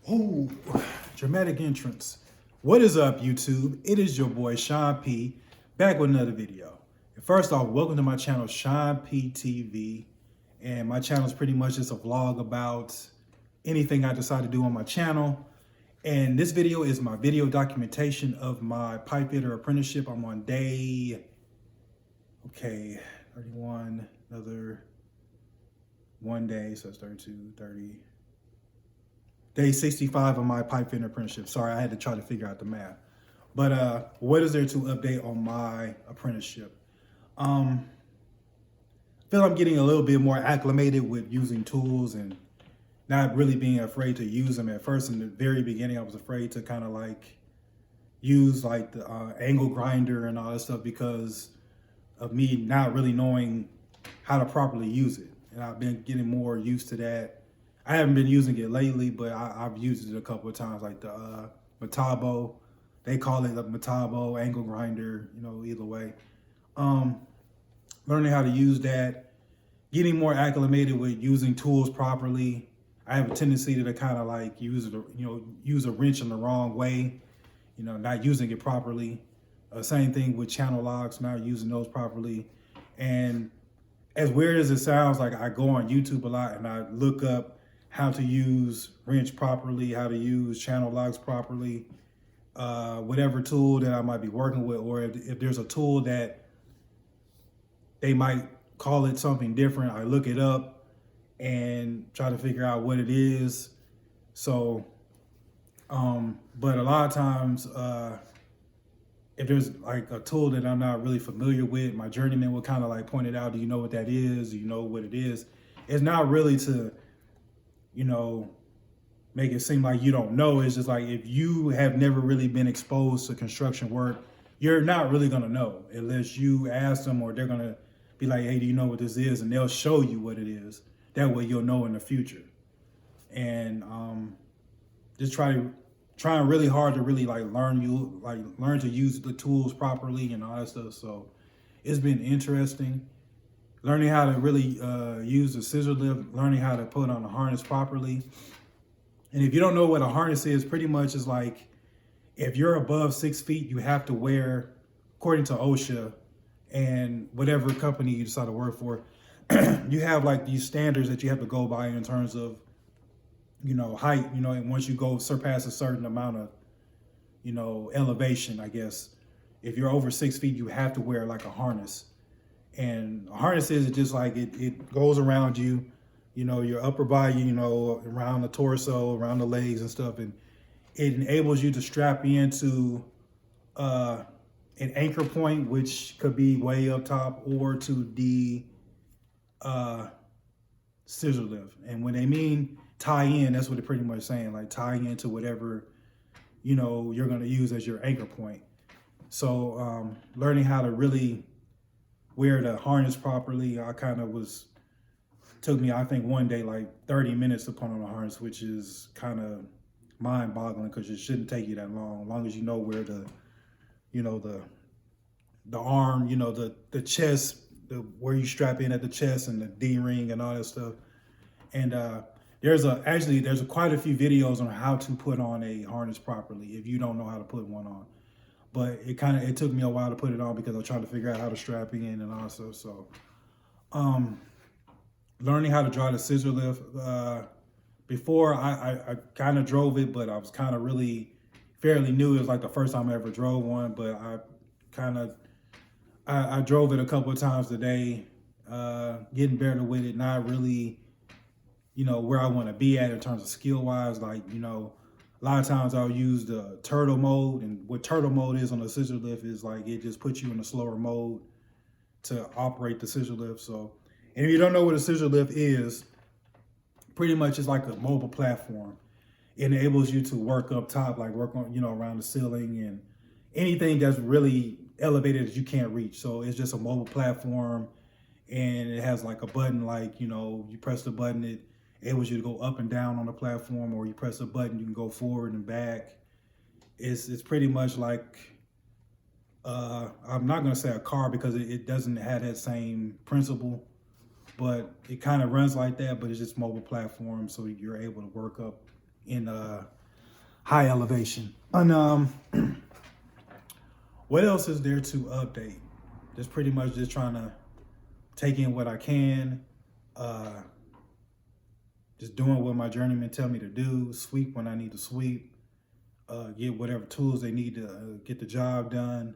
Oh, dramatic entrance. What is up, YouTube? It is your boy, Sean P, back with another video. And first off, welcome to my channel, Sean P TV. And my channel is pretty much just a vlog about anything I decide to do on my channel. And this video is my video documentation of my Pipefitter apprenticeship. I'm on day, 31, another one day, so it's 32, 30. Day 65 of my Pipefitter apprenticeship. Sorry, I had to try to figure out the math. But what is there to update on my apprenticeship? I feel I'm getting a little bit more acclimated with using tools and not really being afraid to use them. At first, in the very beginning, I was afraid to kind of like use like the angle grinder and all that stuff because of me not really knowing how to properly use it. And I've been getting more used to that. I haven't been using it lately, but I've used it a couple of times, like the Metabo. They call it the Metabo angle grinder, either way. Learning how to use that, getting more acclimated with using tools properly. I have a tendency to kind of like use a wrench in the wrong way, not using it properly. Same thing with channel locks, not using those properly. And as weird as it sounds, like I go on YouTube a lot and I look up how to use wrench properly, how to use channel locks properly, whatever tool that I might be working with, or if there's a tool that they might call it something different, I look it up and try to figure out what it is. So, but a lot of times, if there's like a tool that I'm not really familiar with, my journeyman will kind of like point it out. Do you know what that is? Do you know what it is? It's not really to, make it seem like you don't know. It's just like if you have never really been exposed to construction work, you're not really gonna know unless you ask them, or they're gonna be like, hey, do you know what this is? And they'll show you what it is. That way you'll know in the future. And just trying really hard to really like learn to use the tools properly and all that stuff. So it's been interesting. Learning how to really use the scissor lift, learning how to put on a harness properly. And if you don't know what a harness is, pretty much is like, if you're above 6 feet, you have to wear, according to OSHA and whatever company you decide to work for, you have like these standards that you have to go by in terms of, height, and once you go surpass a certain amount of, elevation, I guess, if you're over 6 feet, you have to wear like a harness. And a harness is just like it goes around you, your upper body, around the torso, around the legs and stuff. And it enables you to strap into an anchor point, which could be way up top, or to the scissor lift. And when they mean tie in, that's what they're pretty much saying, like tie into whatever, you're going to use as your anchor point. So learning how to really wear the harness properly, took me, I think one day, like 30 minutes to put on the harness, which is kind of mind boggling because it shouldn't take you that long. As long as you know where the arm, the chest, where you strap in at the chest and the D-ring and all that stuff. And there's quite a few videos on how to put on a harness properly if you don't know how to put one on. But it took me a while to put it on because I was trying to figure out how to strap in and all stuff. So, learning how to drive the scissor lift. Before I kind of drove it, but I was kind of really fairly new. It was like the first time I ever drove one, but I drove it a couple of times today, getting better with it. Not really, where I want to be at in terms of skill wise. Like, a lot of times I'll use the turtle mode, and what turtle mode is on the scissor lift is like it just puts you in a slower mode to operate the scissor lift. So, and if you don't know what a scissor lift is, pretty much it's like a mobile platform. It enables you to work up top, like work on, around the ceiling and anything that's really elevated that you can't reach. So it's just a mobile platform, and it has like a button, like, you press the button, it enables you to go up and down on the platform, or you press a button, you can go forward and back. It's pretty much like, I'm not gonna say a car because it doesn't have that same principle, but it kind of runs like that, but it's just mobile platform, so you're able to work up in high elevation. And what else is there to update? Just pretty much just trying to take in what I can. Just doing what my journeymen tell me to do, sweep when I need to sweep, get whatever tools they need to get the job done.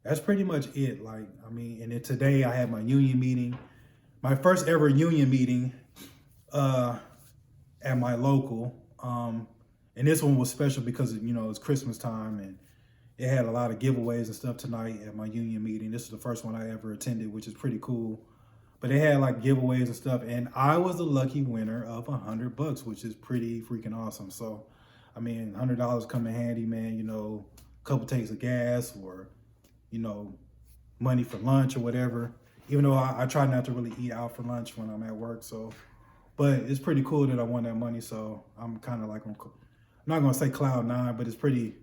That's pretty much it. Like, I mean, and then today I had my union meeting, my first ever union meeting at my local. And this one was special because, it's Christmas time and it had a lot of giveaways and stuff tonight at my union meeting. This is the first one I ever attended, which is pretty cool. But they had like giveaways and stuff, and I was the lucky winner of $100, which is pretty freaking awesome. So, I mean, $100 come in handy, man. A couple tanks of gas, or money for lunch or whatever. Even though I try not to really eat out for lunch when I'm at work. So, but it's pretty cool that I won that money. So I'm kind of like, I'm not gonna say cloud nine, but it's pretty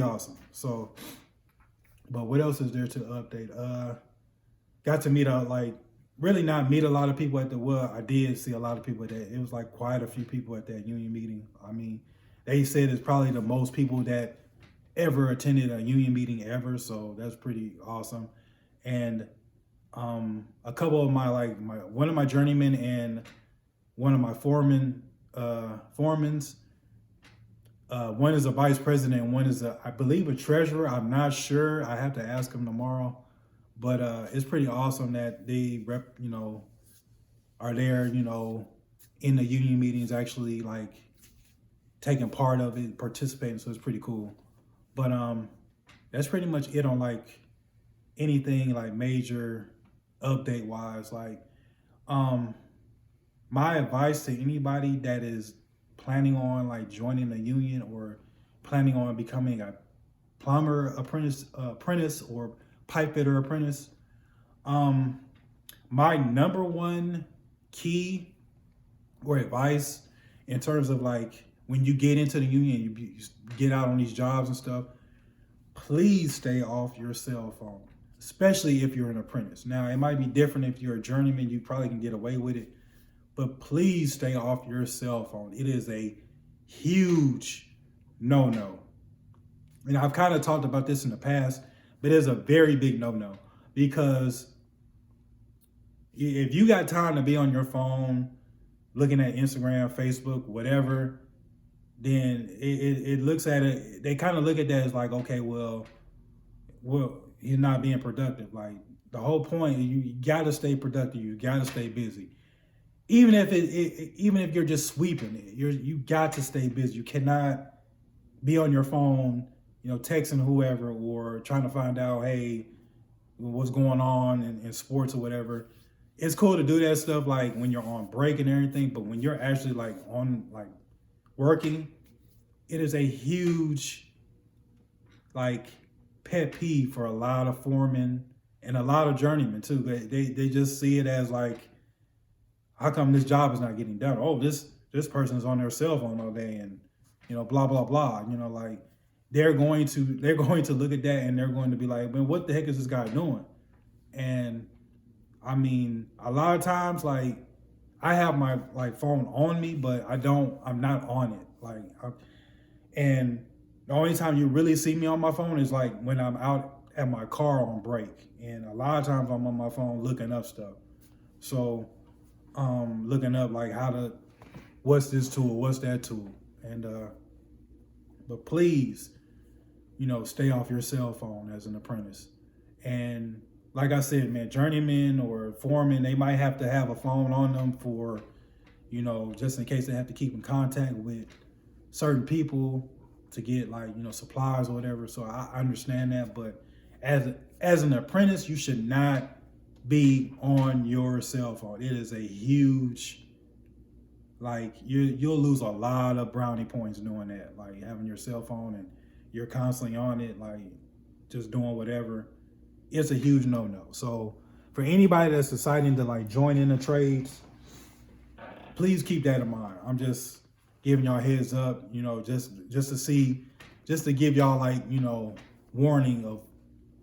awesome. So, but what else is there to update? Got to meet really not meet a lot of people I did see a lot of people at that. It was like quite a few people at that union meeting. I mean, they said it's probably the most people that ever attended a union meeting ever. So that's pretty awesome. And a couple of one of my journeymen and one of my foremans, one is a vice president and one is I believe a treasurer. I'm not sure. I have to ask him tomorrow. But it's pretty awesome that they are there, in the union meetings, actually like taking part of it, participating. So it's pretty cool. But that's pretty much it on like anything like major update wise. Like my advice to anybody that is planning on like joining the union or planning on becoming a plumber apprentice or Pipefitter apprentice. My number one key or advice in terms of like when you get into the union, you get out on these jobs and stuff, please stay off your cell phone, especially if you're an apprentice. Now, it might be different if you're a journeyman, you probably can get away with it, but please stay off your cell phone. It is a huge no-no. And I've kind of talked about this in the past, but it's a very big no-no because if you got time to be on your phone, looking at Instagram, Facebook, whatever, then it looks at it, they kind of look at that as like, okay, well, you're not being productive. Like the whole point, you got to stay productive. You got to stay busy. Even if you're just sweeping it, you got to stay busy. You cannot be on your phone, texting whoever or trying to find out, hey, what's going on in sports or whatever. It's cool to do that stuff like when you're on break and everything, but when you're actually like on like working, it is a huge like pet peeve for a lot of foremen and a lot of journeymen too. They just see it as like, how come this job is not getting done? Oh, this person is on their cell phone all day and blah blah blah. Like they're going to look at that and they're going to be like, man, what the heck is this guy doing? And I mean, a lot of times, like I have my like phone on me, but I'm not on it. And the only time you really see me on my phone is like when I'm out at my car on break. And a lot of times I'm on my phone looking up stuff. So, looking up like what's this tool, what's that tool? And, but please, stay off your cell phone as an apprentice. And like I said, man, journeymen or foremen, they might have to have a phone on them for, just in case they have to keep in contact with certain people to get like, supplies or whatever. So I understand that. But as an apprentice, you should not be on your cell phone. It is a huge, like you'll lose a lot of brownie points doing that. Like having your cell phone and you're constantly on it, like just doing whatever. It's a huge no-no. So for anybody that's deciding to like join in the trades, please keep that in mind. I'm just giving y'all a heads up, just to give y'all like, warning of,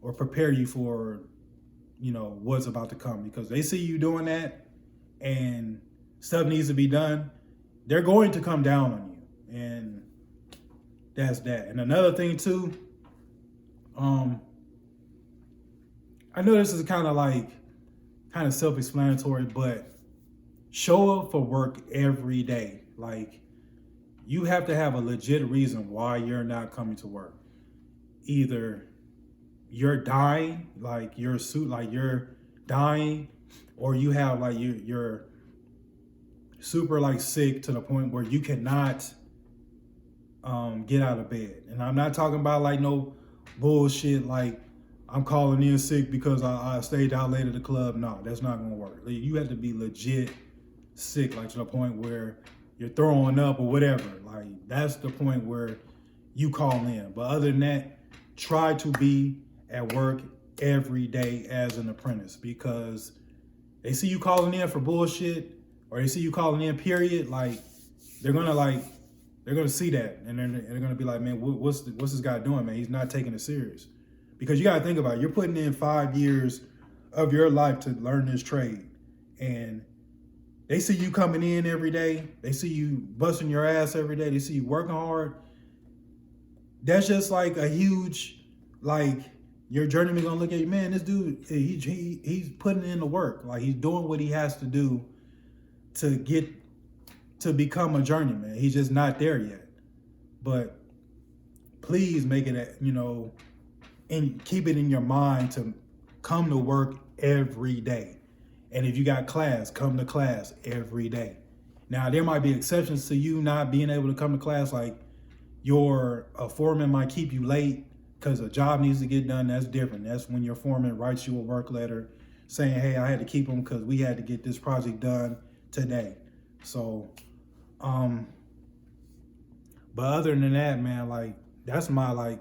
or prepare you for, what's about to come, because they see you doing that and stuff needs to be done. they're going to come down on you. And that's that. And another thing too, I know this is kind of self-explanatory, but show up for work every day. Like, you have to have a legit reason why you're not coming to work. Either you're dying, like you're dying, or you have like you're super like sick to the point where you cannot get out of bed. And I'm not talking about like no bullshit like I'm calling in sick because I stayed out late at the club. No, that's not gonna work. Like, you have to be legit sick, like to the point where you're throwing up or whatever. Like, that's the point where you call in. But other than that, try to be at work every day as an apprentice, because they see you calling in for bullshit, or they see you calling in period. Like, they're gonna see that, and they're gonna be like, man, what's this guy doing, man? He's not taking it serious. Because you gotta think about it, you're putting in 5 years of your life to learn this trade, and they see you coming in every day. They see you busting your ass every day. They see you working hard. That's just like a huge, like, your journeyman gonna look at you, man, this dude, he's putting in the work. Like, he's doing what he has to do to become a journeyman. He's just not there yet. But please make it, and keep it in your mind to come to work every day. And if you got class, come to class every day. Now, there might be exceptions to you not being able to come to class, like your foreman might keep you late because a job needs to get done. That's different. That's when your foreman writes you a work letter saying, hey, I had to keep them because we had to get this project done today. So, but other than that, man, like, that's my like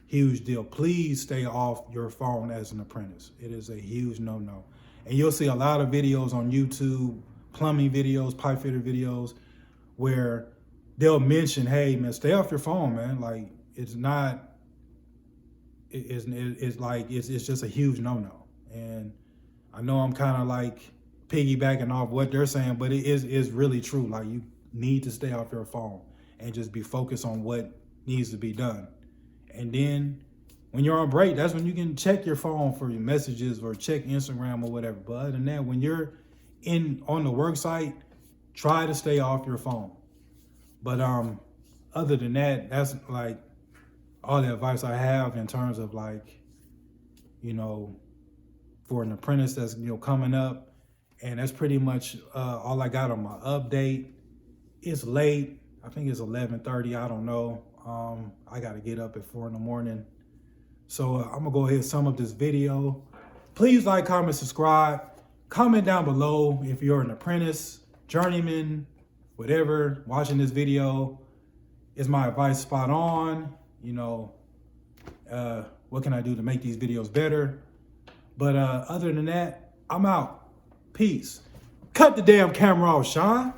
huge deal. Please stay off your phone as an apprentice. It is a huge no-no. And you'll see a lot of videos on YouTube, plumbing videos, pipe fitter videos, where they'll mention, hey, man, stay off your phone, man. Like, it's just a huge no-no. And I know I'm kind of like piggybacking off what they're saying, but it's really true. Like, you need to stay off your phone and just be focused on what needs to be done. And then when you're on break, that's when you can check your phone for your messages or check Instagram or whatever. But other than that, when you're on the work site, try to stay off your phone. But other than that, that's like all the advice I have in terms of like, for an apprentice that's coming up. And that's pretty much all I got on my update. It's late. I think it's 11:30. I don't know. I got to get up at 4 in the morning. So I'm going to go ahead and sum up this video. Please like, comment, subscribe. Comment down below if you're an apprentice, journeyman, whatever, watching this video. Is my advice spot on? What can I do to make these videos better? But other than that, I'm out. Peace. Cut the damn camera off, Sean.